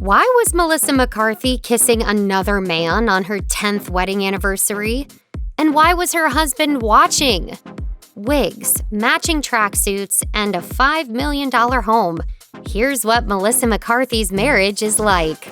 Why was Melissa McCarthy kissing another man on her 10th wedding anniversary? And why was her husband watching? Wigs, matching tracksuits, and a $5 million home. Here's what Melissa McCarthy's marriage is like.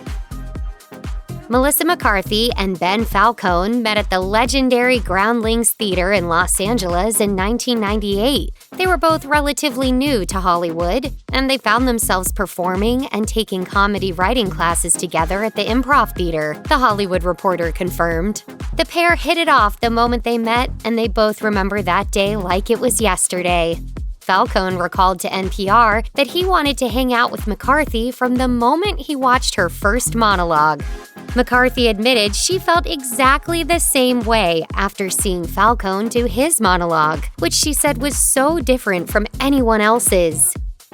Melissa McCarthy and Ben Falcone met at the legendary Groundlings Theater in Los Angeles in 1998. They were both relatively new to Hollywood, and they found themselves performing and taking comedy writing classes together at the Improv Theater, The Hollywood Reporter confirmed. The pair hit it off the moment they met, and they both remember that day like it was yesterday. Falcone recalled to NPR that he wanted to hang out with McCarthy from the moment he watched her first monologue. McCarthy admitted she felt exactly the same way after seeing Falcone do his monologue, which she said was so different from anyone else's.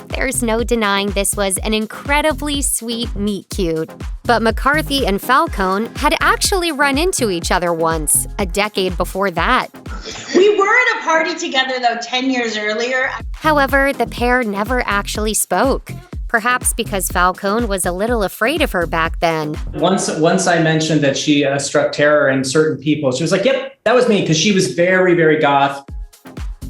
There's no denying this was an incredibly sweet meet-cute. But McCarthy and Falcone had actually run into each other once, a decade before that. We were at a party together, though, 10 years earlier. However, the pair never actually spoke. Perhaps because Falcone was a little afraid of her back then. Once I mentioned that she struck terror in certain people, she was like, yep, that was me, because she was very, very goth.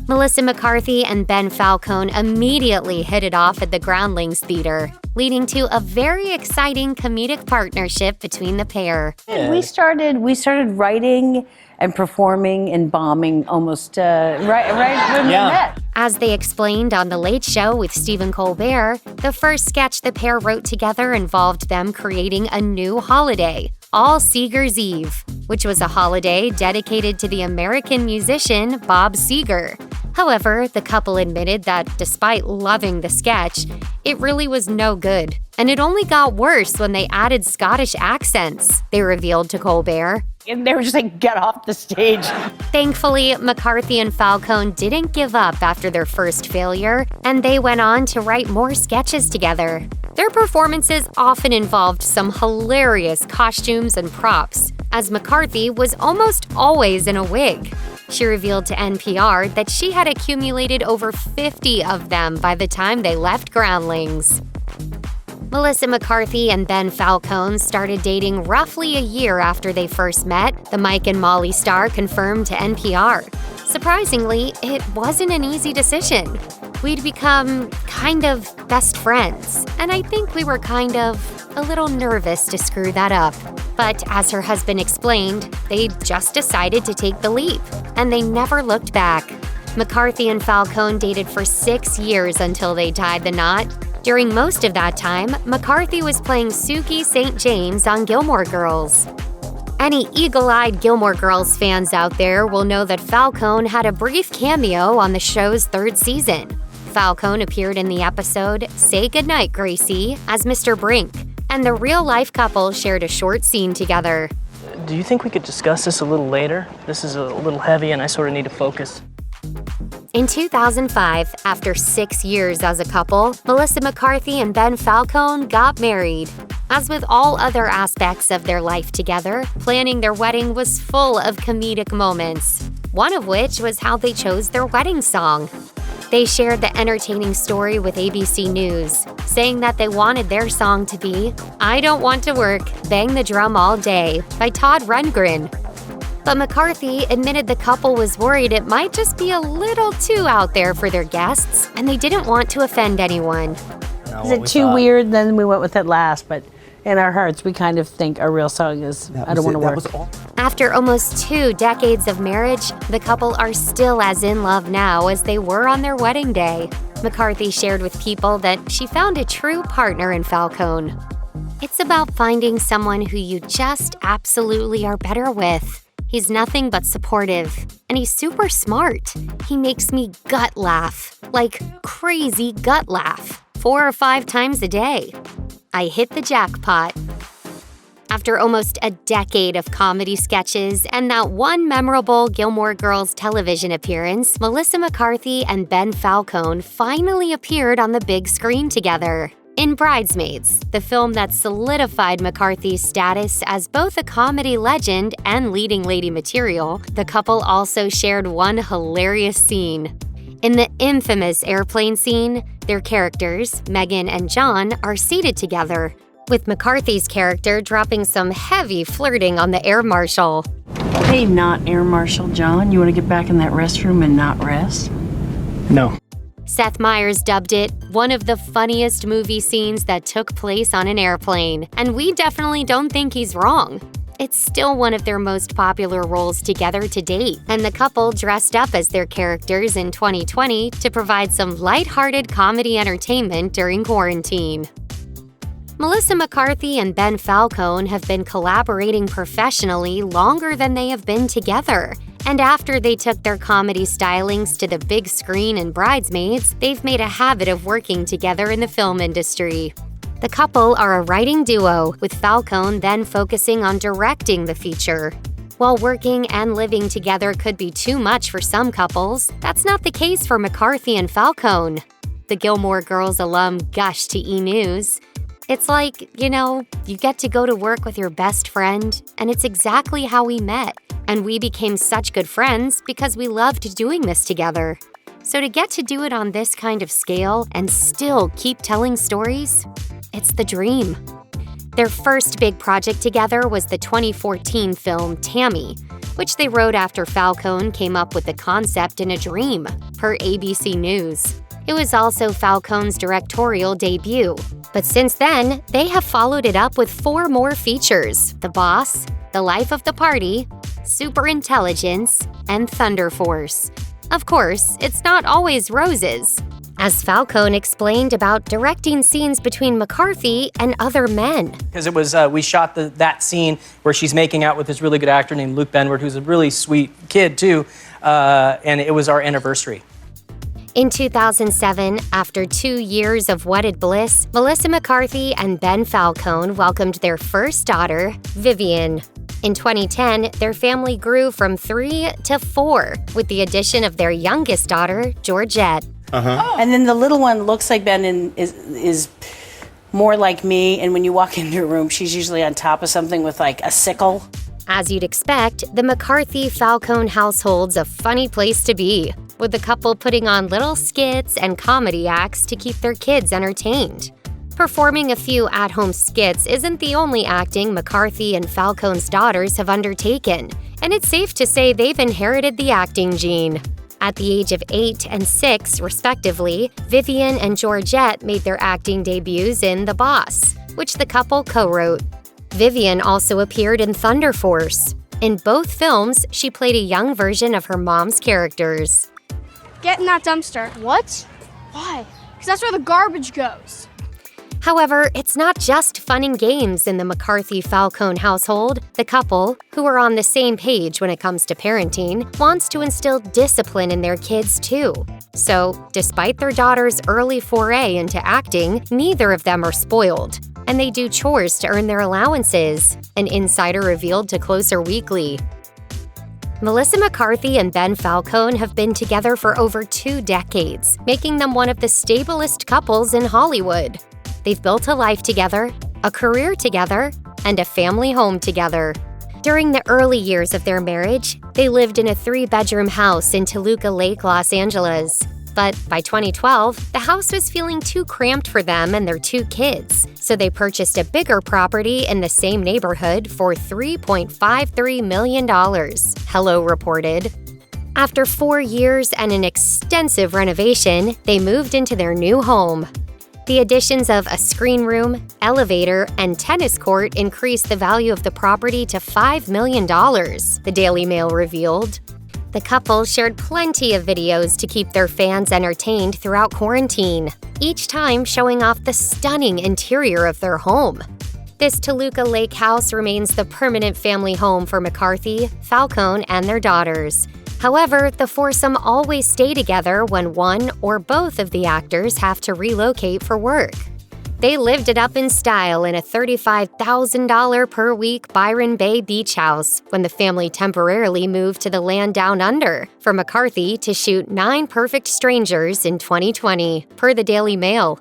Melissa McCarthy and Ben Falcone immediately hit it off at the Groundlings Theater, leading to a very exciting comedic partnership between the pair. Yeah. We started writing and performing and bombing almost right when we met. As they explained on The Late Show with Stephen Colbert, the first sketch the pair wrote together involved them creating a new holiday, All Seeger's Eve, which was a holiday dedicated to the American musician Bob Seger. However, the couple admitted that despite loving the sketch, it really was no good. And it only got worse when they added Scottish accents, they revealed to Colbert. And they were just like, get off the stage. Thankfully, McCarthy and Falcone didn't give up after their first failure, and they went on to write more sketches together. Their performances often involved some hilarious costumes and props, as McCarthy was almost always in a wig. She revealed to NPR that she had accumulated over 50 of them by the time they left Groundlings. Melissa McCarthy and Ben Falcone started dating roughly a year after they first met, the Mike and Molly star confirmed to NPR. Surprisingly, it wasn't an easy decision. We'd become kind of best friends, and I think we were kind of a little nervous to screw that up. But as her husband explained, they just decided to take the leap, and they never looked back. McCarthy and Falcone dated for 6 years until they tied the knot. During most of that time, McCarthy was playing Sookie St. James on Gilmore Girls. Any eagle-eyed Gilmore Girls fans out there will know that Falcone had a brief cameo on the show's 3rd season. Falcone appeared in the episode Say Goodnight, Gracie, as Mr. Brink, and the real-life couple shared a short scene together. Do you think we could discuss this a little later? This is a little heavy and I sort of need to focus. In 2005, after 6 years as a couple, Melissa McCarthy and Ben Falcone got married. As with all other aspects of their life together, planning their wedding was full of comedic moments, one of which was how they chose their wedding song. They shared the entertaining story with ABC News, saying that they wanted their song to be I Don't Want to Work, Bang the Drum All Day by Todd Rundgren. But McCarthy admitted the couple was worried it might just be a little too out there for their guests, and they didn't want to offend anyone. Is it too weird? Then we went with it last, but in our hearts, we kind of think our real song is I Don't Want to Work. After almost 2 decades of marriage, the couple are still as in love now as they were on their wedding day. McCarthy shared with People that she found a true partner in Falcone. It's about finding someone who you just absolutely are better with. He's nothing but supportive, and he's super smart. He makes me gut laugh, like crazy gut laugh, 4 or 5 times a day. I hit the jackpot. After almost a decade of comedy sketches and that one memorable Gilmore Girls television appearance, Melissa McCarthy and Ben Falcone finally appeared on the big screen together. In Bridesmaids, the film that solidified McCarthy's status as both a comedy legend and leading lady material, the couple also shared one hilarious scene. In the infamous airplane scene, their characters, Megan and John, are seated together. with McCarthy's character dropping some heavy flirting on the air marshal. Hey, not Air Marshal John, you want to get back in that restroom and not rest? No. Seth Meyers dubbed it one of the funniest movie scenes that took place on an airplane, and we definitely don't think he's wrong. It's still one of their most popular roles together to date, and the couple dressed up as their characters in 2020 to provide some lighthearted comedy entertainment during quarantine. Melissa McCarthy and Ben Falcone have been collaborating professionally longer than they have been together. And after they took their comedy stylings to the big screen in Bridesmaids, they've made a habit of working together in the film industry. The couple are a writing duo, with Falcone then focusing on directing the feature. While working and living together could be too much for some couples, that's not the case for McCarthy and Falcone. The Gilmore Girls alum gushed to E! News. It's like, you get to go to work with your best friend, and it's exactly how we met. And we became such good friends because we loved doing this together. So to get to do it on this kind of scale and still keep telling stories, it's the dream. Their first big project together was the 2014 film Tammy, which they wrote after Falcone came up with the concept in a dream, per ABC News. It was also Falcone's directorial debut. But since then, they have followed it up with 4 more features: The Boss, The Life of the Party, Superintelligence, and Thunder Force. Of course, it's not always roses. As Falcone explained about directing scenes between McCarthy and other men. Because it was, we shot that scene where she's making out with this really good actor named Luke Benward, who's a really sweet kid too, and it was our anniversary. In 2007, after 2 years of wedded bliss, Melissa McCarthy and Ben Falcone welcomed their first daughter, Vivian. In 2010, their family grew from 3 to 4, with the addition of their youngest daughter, Georgette. And then the little one looks like Ben and is more like me, and when you walk into a room, she's usually on top of something with like a sickle. As you'd expect, the McCarthy-Falcone household's a funny place to be, with the couple putting on little skits and comedy acts to keep their kids entertained. Performing a few at-home skits isn't the only acting McCarthy and Falcone's daughters have undertaken, and it's safe to say they've inherited the acting gene. At the age of 8 and 6, respectively, Vivian and Georgette made their acting debuts in The Boss, which the couple co-wrote. Vivian also appeared in Thunder Force. In both films, she played a young version of her mom's characters. Get in that dumpster. What? Why? Because that's where the garbage goes. However, it's not just fun and games in the McCarthy-Falcone household. The couple, who are on the same page when it comes to parenting, wants to instill discipline in their kids too. So, despite their daughter's early foray into acting, neither of them are spoiled, and they do chores to earn their allowances, an insider revealed to Closer Weekly. Melissa McCarthy and Ben Falcone have been together for over 2 decades, making them one of the stablest couples in Hollywood. They've built a life together, a career together, and a family home together. During the early years of their marriage, they lived in a 3-bedroom house in Toluca Lake, Los Angeles. But by 2012, the house was feeling too cramped for them and their 2 kids, so they purchased a bigger property in the same neighborhood for $3.53 million, Hello reported. After 4 years and an extensive renovation, they moved into their new home. The additions of a screen room, elevator, and tennis court increased the value of the property to $5 million, the Daily Mail revealed. The couple shared plenty of videos to keep their fans entertained throughout quarantine, each time showing off the stunning interior of their home. This Toluca Lake house remains the permanent family home for McCarthy, Falcone, and their daughters. However, the foursome always stay together when one or both of the actors have to relocate for work. They lived it up in style in a $35,000 per week Byron Bay beach house when the family temporarily moved to the land down under for McCarthy to shoot 9 Perfect Strangers in 2020, per the Daily Mail.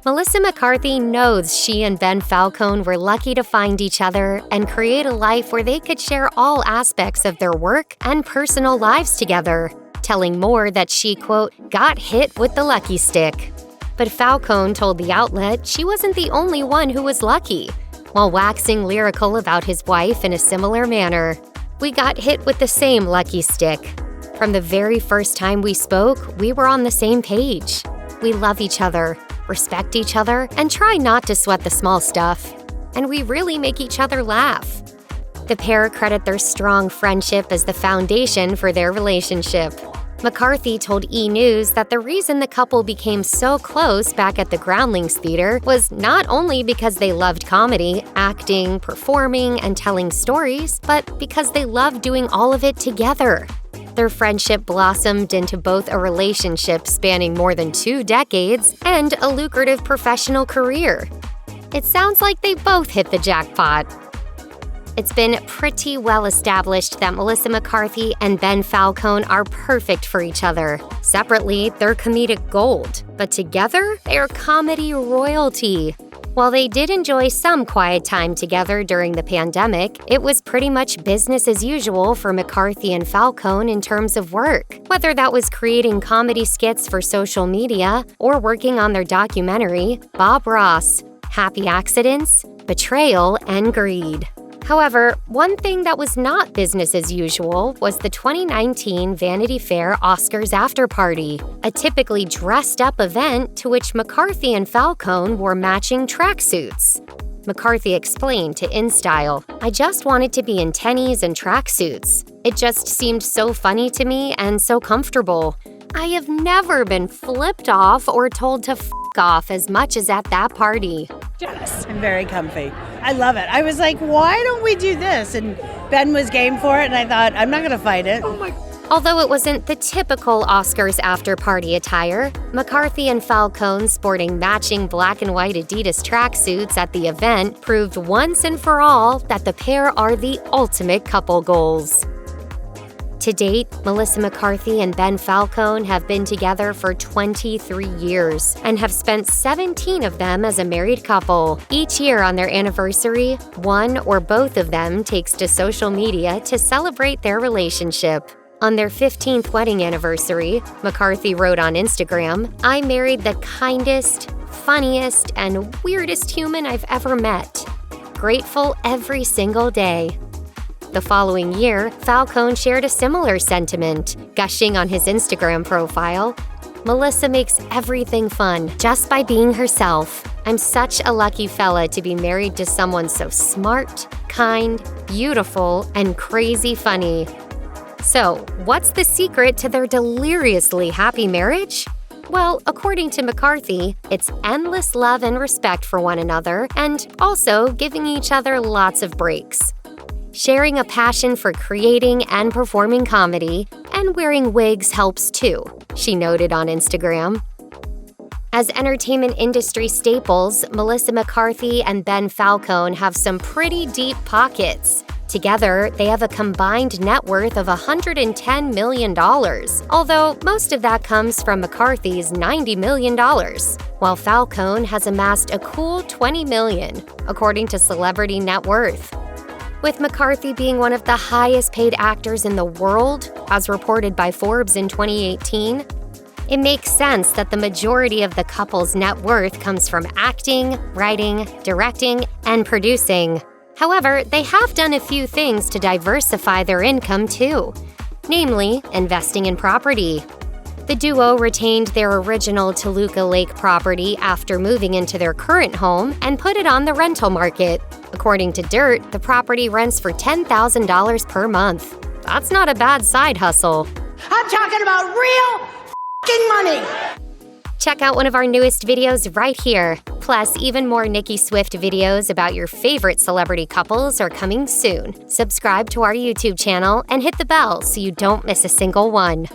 Melissa McCarthy knows she and Ben Falcone were lucky to find each other and create a life where they could share all aspects of their work and personal lives together, telling more that she, quote, got hit with the lucky stick. But Falcone told the outlet she wasn't the only one who was lucky, while waxing lyrical about his wife in a similar manner. We got hit with the same lucky stick. From the very first time we spoke, we were on the same page. We love each other, respect each other, and try not to sweat the small stuff. And we really make each other laugh. The pair credit their strong friendship as the foundation for their relationship. McCarthy told E! News that the reason the couple became so close back at the Groundlings Theater was not only because they loved comedy, acting, performing, and telling stories, but because they loved doing all of it together. Their friendship blossomed into both a relationship spanning more than 2 decades and a lucrative professional career. It sounds like they both hit the jackpot. It's been pretty well established that Melissa McCarthy and Ben Falcone are perfect for each other. Separately, they're comedic gold, but together, they're comedy royalty. While they did enjoy some quiet time together during the pandemic, it was pretty much business as usual for McCarthy and Falcone in terms of work, whether that was creating comedy skits for social media or working on their documentary, Bob Ross, Happy Accidents, Betrayal, and Greed. However, one thing that was not business as usual was the 2019 Vanity Fair Oscars after-party, a typically dressed-up event to which McCarthy and Falcone wore matching tracksuits. McCarthy explained to InStyle, "I just wanted to be in tennies and tracksuits. It just seemed so funny to me and so comfortable. I have never been flipped off or told to f*** off as much as at that party." Yes, I'm very comfy. I love it. I was like, why don't we do this? And Ben was game for it, and I thought, I'm not going to fight it. Although it wasn't the typical Oscars after-party attire, McCarthy and Falcone sporting matching black and white Adidas tracksuits at the event proved once and for all that the pair are the ultimate couple goals. To date, Melissa McCarthy and Ben Falcone have been together for 23 years and have spent 17 of them as a married couple. Each year on their anniversary, one or both of them takes to social media to celebrate their relationship. On their 15th wedding anniversary, McCarthy wrote on Instagram, "I married the kindest, funniest, and weirdest human I've ever met. Grateful every single day." The following year, Falcone shared a similar sentiment, gushing on his Instagram profile, "Melissa makes everything fun just by being herself. I'm such a lucky fella to be married to someone so smart, kind, beautiful, and crazy funny." So, what's the secret to their deliriously happy marriage? Well, according to McCarthy, it's endless love and respect for one another, and also giving each other lots of breaks. Sharing a passion for creating and performing comedy, and wearing wigs helps too, she noted on Instagram. As entertainment industry staples, Melissa McCarthy and Ben Falcone have some pretty deep pockets. Together, they have a combined net worth of $110 million, although most of that comes from McCarthy's $90 million, while Falcone has amassed a cool $20 million, according to Celebrity Net Worth. With McCarthy being one of the highest-paid actors in the world, as reported by Forbes in 2018, it makes sense that the majority of the couple's net worth comes from acting, writing, directing, and producing. However, they have done a few things to diversify their income too, namely investing in property. The duo retained their original Toluca Lake property after moving into their current home and put it on the rental market. According to Dirt, the property rents for $10,000 per month. That's not a bad side hustle. I'm talking about real f***ing money. Check out one of our newest videos right here. Plus, even more Nicki Swift videos about your favorite celebrity couples are coming soon. Subscribe to our YouTube channel and hit the bell so you don't miss a single one.